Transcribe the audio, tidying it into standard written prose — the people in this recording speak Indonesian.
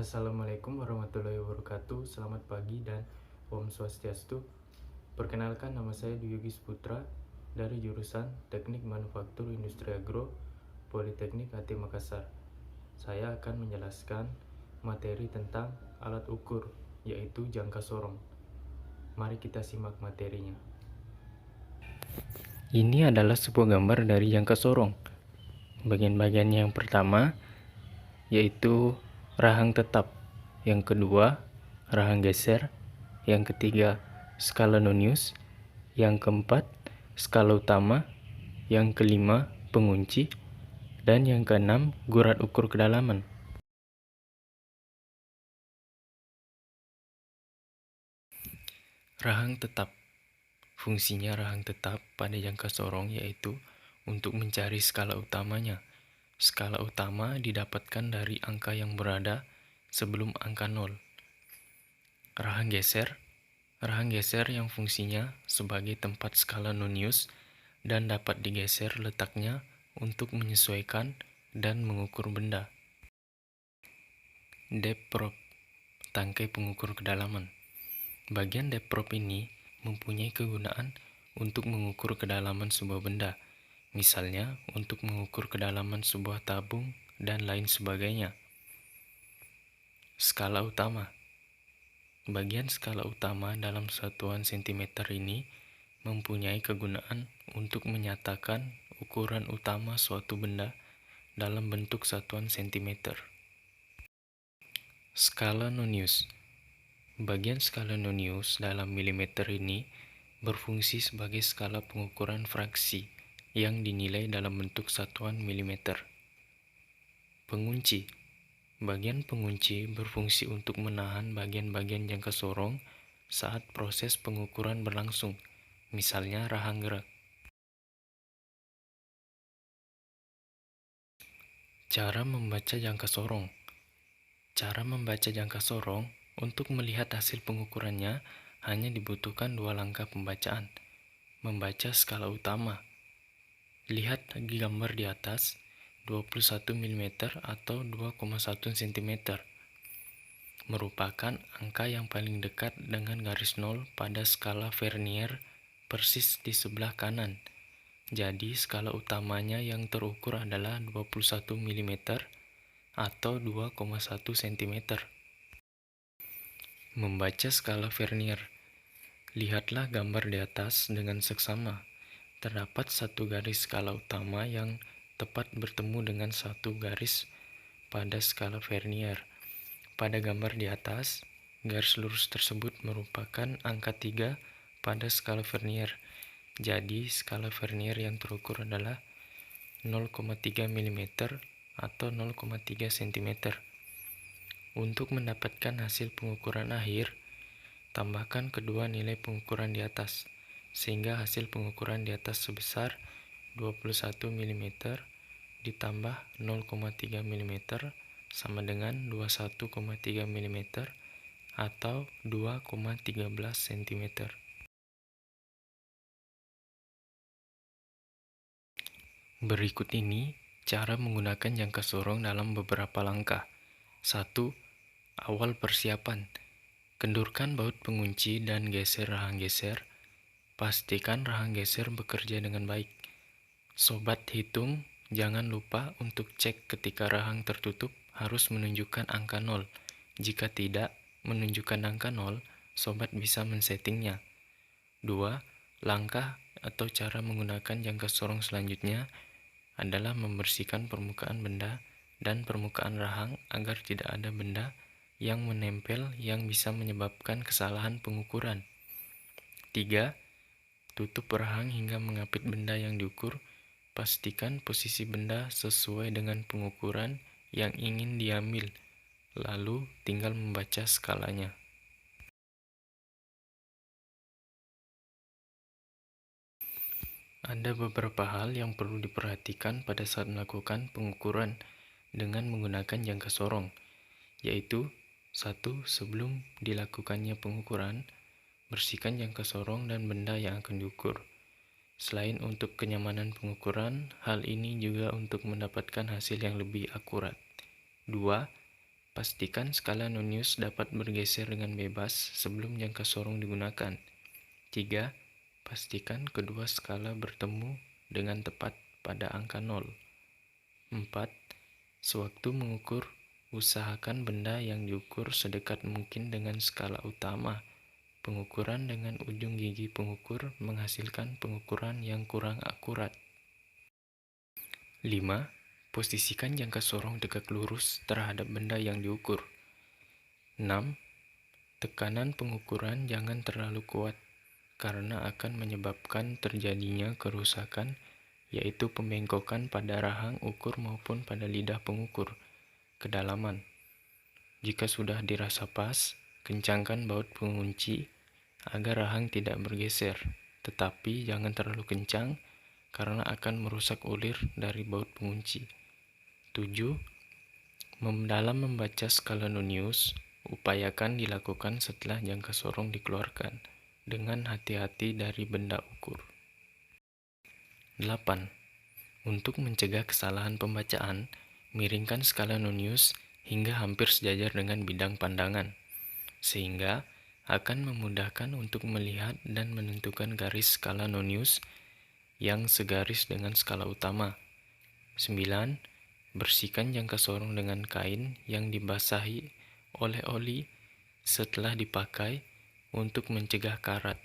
Assalamualaikum warahmatullahi wabarakatuh. Selamat pagi dan Om Swastiastu. Perkenalkan, nama saya Dwi Yogis Putra dari jurusan Teknik Manufaktur Industri Agro Politeknik HT Makassar. Saya akan menjelaskan materi tentang alat ukur, yaitu jangka sorong. Mari kita simak materinya. Ini adalah sebuah gambar dari jangka sorong. Bagian-bagiannya yang pertama yaitu rahang tetap, yang kedua rahang geser, yang ketiga skala nonius, yang keempat skala utama, yang kelima pengunci, dan yang keenam gurat ukur kedalaman. Rahang tetap. Fungsinya rahang tetap pada jangka sorong yaitu untuk mencari skala utamanya. Skala utama didapatkan dari angka yang berada sebelum angka 0. Rahang geser. Rahang geser yang fungsinya sebagai tempat skala nonius dan dapat digeser letaknya untuk menyesuaikan dan mengukur benda. Depth probe, tangkai pengukur kedalaman. Bagian depth probe ini mempunyai kegunaan untuk mengukur kedalaman sebuah benda, misalnya untuk mengukur kedalaman sebuah tabung dan lain sebagainya. Skala utama. Bagian skala utama dalam satuan cm ini mempunyai kegunaan untuk menyatakan ukuran utama suatu benda dalam bentuk satuan cm. Skala nonius. Bagian skala nonius dalam milimeter ini berfungsi sebagai skala pengukuran fraksi yang dinilai dalam bentuk satuan milimeter. Pengunci. Bagian pengunci berfungsi untuk menahan bagian-bagian jangka sorong saat proses pengukuran berlangsung, misalnya rahang gerak. Cara membaca jangka sorong. Cara membaca jangka sorong untuk melihat hasil pengukurannya hanya dibutuhkan dua langkah pembacaan. Membaca skala utama. Lihat gambar di atas, 21 mm atau 2,1 cm merupakan angka yang paling dekat dengan garis 0 pada skala Vernier persis di sebelah kanan. Jadi skala utamanya yang terukur adalah 21 mm atau 2,1 cm. Membaca skala Vernier. Lihatlah gambar di atas dengan seksama. Terdapat satu garis skala utama yang tepat bertemu dengan satu garis pada skala Vernier. Pada gambar di atas, garis lurus tersebut merupakan angka 3 pada skala Vernier. Jadi, skala Vernier yang terukur adalah 0,3 mm atau 0,3 cm. Untuk mendapatkan hasil pengukuran akhir, tambahkan kedua nilai pengukuran di atas, sehingga hasil pengukuran di atas sebesar 21 mm ditambah 0,3 mm sama dengan 21,3 mm atau 2,13 cm. Berikut ini cara menggunakan jangka sorong dalam beberapa langkah. 1. Awal persiapan. Kendurkan baut pengunci dan geser rahang geser. Pastikan rahang geser bekerja dengan baik. Sobat hitung, jangan lupa untuk cek ketika rahang tertutup harus menunjukkan angka 0. Jika tidak menunjukkan angka 0, sobat bisa men-settingnya. 2. Langkah atau cara menggunakan jangka sorong selanjutnya adalah membersihkan permukaan benda dan permukaan rahang agar tidak ada benda yang menempel yang bisa menyebabkan kesalahan pengukuran. 3. Tutup rahang hingga mengapit benda yang diukur. Pastikan posisi benda sesuai dengan pengukuran yang ingin diambil, lalu tinggal membaca skalanya. Ada beberapa hal yang perlu diperhatikan pada saat melakukan pengukuran dengan menggunakan jangka sorong, yaitu 1. Sebelum dilakukannya pengukuran, bersihkan jangka sorong dan benda yang akan diukur. Selain untuk kenyamanan pengukuran, hal ini juga untuk mendapatkan hasil yang lebih akurat. 2. Pastikan skala nonius dapat bergeser dengan bebas sebelum jangka sorong digunakan. 3. Pastikan kedua skala bertemu dengan tepat pada angka 0. 4. Sewaktu mengukur, usahakan benda yang diukur sedekat mungkin dengan skala utama. Pengukuran dengan ujung gigi pengukur menghasilkan pengukuran yang kurang akurat. 5. Posisikan jangka sorong tegak lurus terhadap benda yang diukur. 6. Tekanan pengukuran jangan terlalu kuat, karena akan menyebabkan terjadinya kerusakan, yaitu pembengkokan pada rahang ukur maupun pada lidah pengukur. Kedalaman. Jika sudah dirasa pas, kencangkan baut pengunci agar rahang tidak bergeser, tetapi jangan terlalu kencang karena akan merusak ulir dari baut pengunci. 7. Dalam membaca skala nonius, upayakan dilakukan setelah jangka sorong dikeluarkan, dengan hati-hati dari benda ukur. 8. Untuk mencegah kesalahan pembacaan, miringkan skala nonius hingga hampir sejajar dengan bidang pandangan, sehingga akan memudahkan untuk melihat dan menentukan garis skala nonius yang segaris dengan skala utama. 9. Bersihkan jangka sorong dengan kain yang dibasahi oleh oli setelah dipakai untuk mencegah karat.